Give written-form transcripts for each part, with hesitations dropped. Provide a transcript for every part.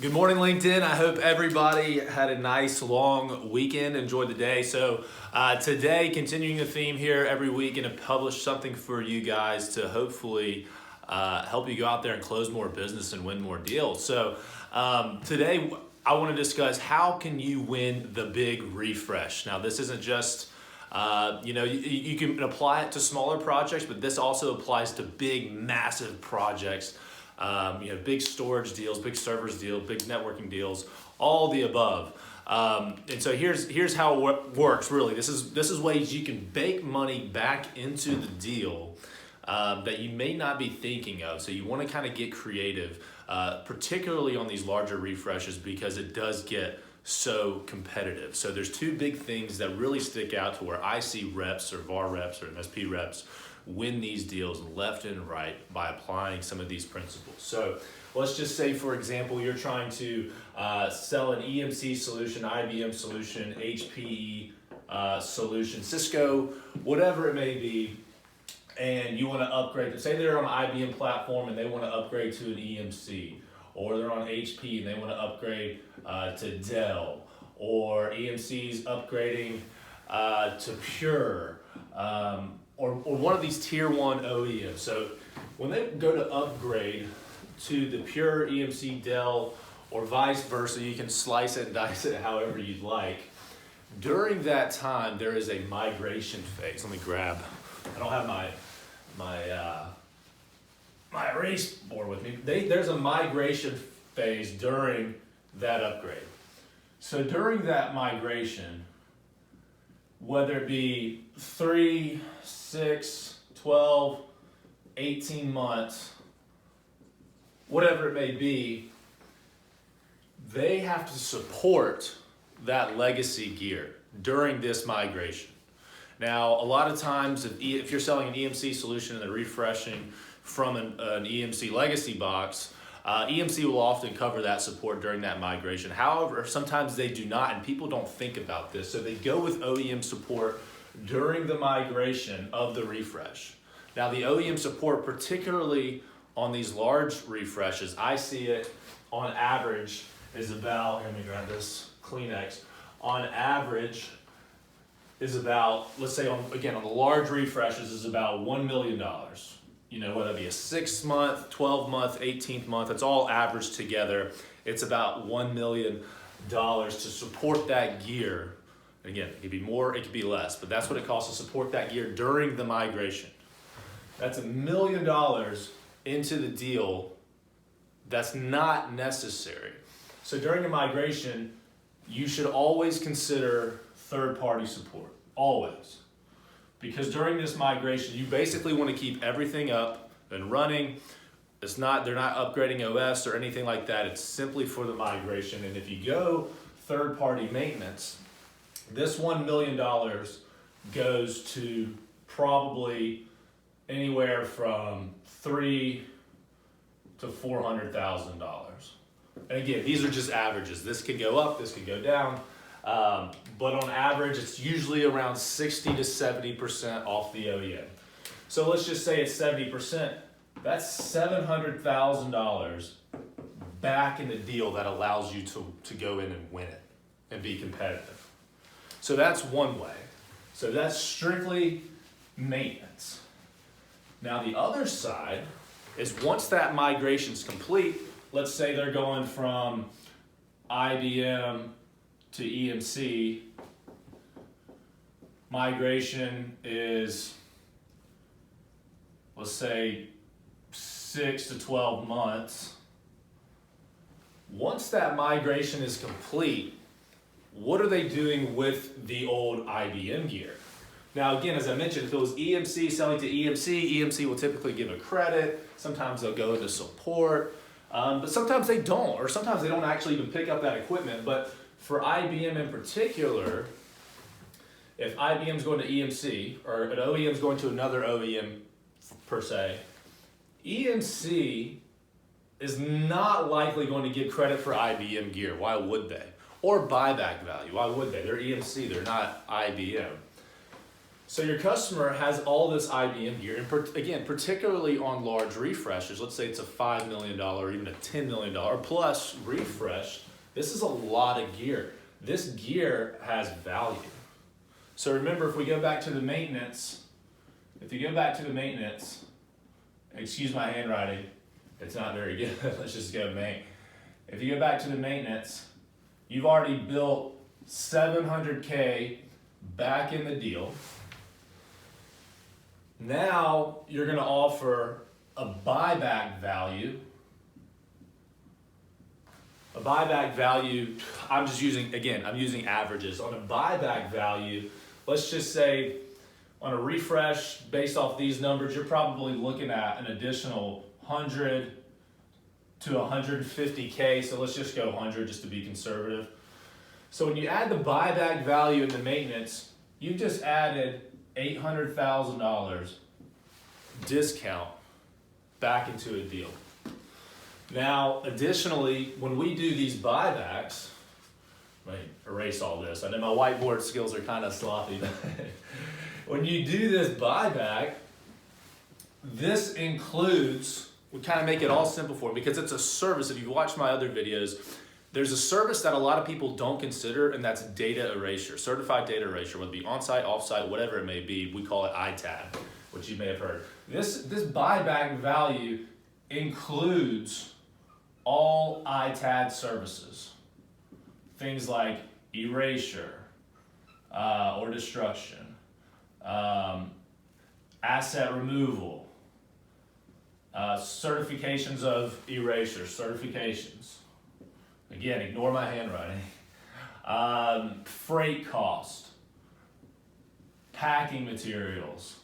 Good morning, LinkedIn. I hope everybody had a nice long weekend, enjoyed the day. So today, continuing the theme here every week, going to publish something for you guys to hopefully help you go out there and close more business and win more deals. So today, I want to discuss how can you win the big refresh. Now, this isn't just you can apply it to smaller projects, but this also applies to big, massive projects. Big storage deals, big servers deals, big networking deals, all the above. And so here's how it works. Really, this is ways you can bake money back into the deal that you may not be thinking of. So you want to kind of get creative, particularly on these larger refreshes, because it does get so competitive. So there's two big things that really stick out to where I see reps or VAR reps or MSP reps win these deals left and right by applying some of these principles. So let's just say, for example, you're trying to sell an EMC solution, IBM solution, HPE solution, Cisco, whatever it may be, and you want to upgrade. Say they're on an IBM platform and they want to upgrade to an EMC, or they're on HP and they want to upgrade to Dell, or EMC's upgrading to Pure, or one of these tier one OEMs. So when they go to upgrade to the Pure EMC Dell, or vice versa, you can slice it and dice it however you'd like. During that time, there is a migration phase. Let me grab, I don't have my erase board with me. There's a migration phase during that upgrade. So during that migration, whether it be 3, 6, 12, 18 months, whatever it may be, they have to support that legacy gear during this migration. Now, a lot of times, if you're selling an EMC solution and they're refreshing from an EMC legacy box, EMC will often cover that support during that migration. However, sometimes they do not, and people don't think about this. So they go with OEM support during the migration of the refresh. Now, the OEM support, particularly on these large refreshes, I see it on average is about, let me grab this Kleenex, on average is about, let's say on the large refreshes is about $1 million. Whether it be a 6-month, 12-month, 18th month, it's all averaged together. It's about $1 million to support that gear. Again, it could be more, it could be less, but that's what it costs to support that gear during the migration. That's $1 million into the deal that's not necessary. So during the migration, you should always consider third-party support, always. Because during this migration, you basically want to keep everything up and running. They're not upgrading OS or anything like that. It's simply for the migration. And if you go third-party maintenance, this $1 million goes to probably anywhere from $300,000 to $400,000. And again, these are just averages. This could go up, this could go down. But on average, it's usually around 60 to 70% off the OEM. So let's just say it's 70%. That's $700,000 back in the deal that allows you to go in and win it and be competitive. So that's one way. So that's strictly maintenance. Now the other side is once that migration is complete, let's say they're going from IBM to EMC, migration is, let's say, 6 to 12 months. Once that migration is complete, what are they doing with the old IBM gear? Now again, as I mentioned, if it was EMC selling to EMC, EMC will typically give a credit. Sometimes they'll go into support, but sometimes they don't, or sometimes they don't actually even pick up that equipment. But for IBM in particular, if IBM is going to EMC, or an OEM is going to another OEM per se, EMC is not likely going to give credit for IBM gear. Why would they? Or buyback value. Why would they? They're EMC, they're not IBM. So your customer has all this IBM gear, and again, particularly on large refreshes, let's say it's a $5 million or even a $10 million plus refresh, this is a lot of gear. This gear has value. So remember, if we go back to the maintenance, excuse my handwriting, it's not very good, let's just go main. If you go back to the maintenance, you've already built $700K back in the deal. Now you're gonna offer a buyback value. A buyback value, I'm using averages. On a buyback value, let's just say on a refresh based off these numbers, you're probably looking at an additional 100 to 150K. So let's just go 100 just to be conservative. So when you add the buyback value and the maintenance, you just added $800,000 discount back into a deal. Now, additionally, when we do these buybacks, let me erase all this. I know my whiteboard skills are kind of sloppy, but when you do this buyback, this includes, we kind of make it all simple for you because it's a service. If you watch my other videos, there's a service that a lot of people don't consider, and that's data erasure, certified data erasure, whether it be on-site, off-site, whatever it may be. We call it ITAD, which you may have heard. This buyback value includes all ITAD services. Things like erasure or destruction, asset removal, certifications of erasure, certifications. Again, ignore my handwriting. Freight cost, packing materials,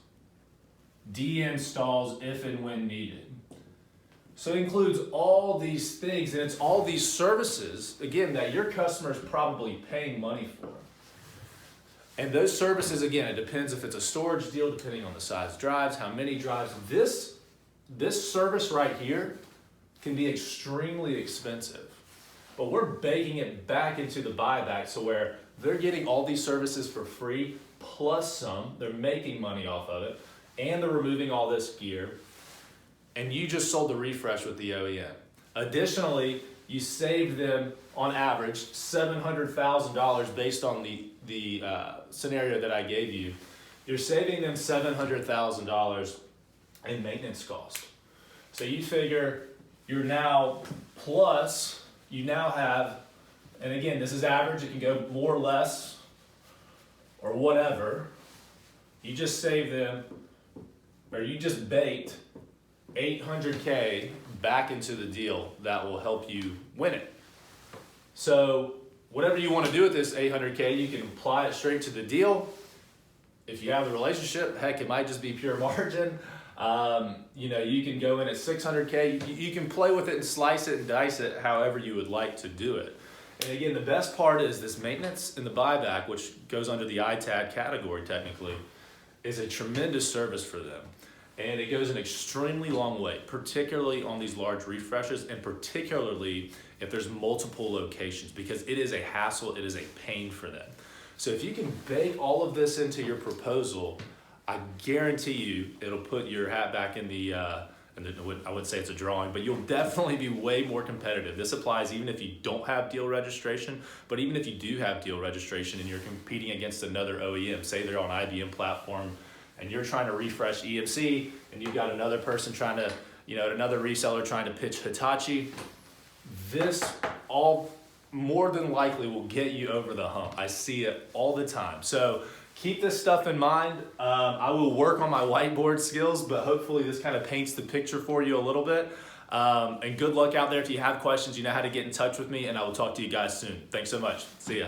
de-installs if and when needed. So it includes all these things, and it's all these services, again, that your customer is probably paying money for. And those services, again, it depends if it's a storage deal, depending on the size drives, how many drives. This service right here can be extremely expensive. But we're baking it back into the buyback, so where they're getting all these services for free, plus some, they're making money off of it, and they're removing all this gear, and you just sold the refresh with the OEM. Additionally, you saved them, on average, $700,000 based on the scenario that I gave you. You're saving them $700,000 in maintenance cost. So you figure you're now plus, you now have, and again, this is average, it can go more or less, or whatever. You just save them, or you just baked $800K back into the deal that will help you win it. So whatever you want to do with this $800K, you can apply it straight to the deal. If you have the relationship, heck, it might just be pure margin. You can go in at $600K. You can play with it and slice it and dice it however you would like to do it. And again, the best part is this maintenance and the buyback, which goes under the ITAD category technically, is a tremendous service for them. And it goes an extremely long way, particularly on these large refreshes, and particularly if there's multiple locations, because it is a hassle, it is a pain for them. So if you can bake all of this into your proposal, I guarantee you it'll put your hat back in the, I wouldn't say it's a drawing, but you'll definitely be way more competitive. This applies even if you don't have deal registration, but even if you do have deal registration and you're competing against another OEM, say they're on IBM platform, and you're trying to refresh EMC, and you've got another person trying to, another reseller trying to pitch Hitachi, this all more than likely will get you over the hump. I see it all the time. So keep this stuff in mind. I will work on my whiteboard skills, but hopefully this kind of paints the picture for you a little bit. And good luck out there. If you have questions, you know how to get in touch with me, and I will talk to you guys soon. Thanks so much. See ya.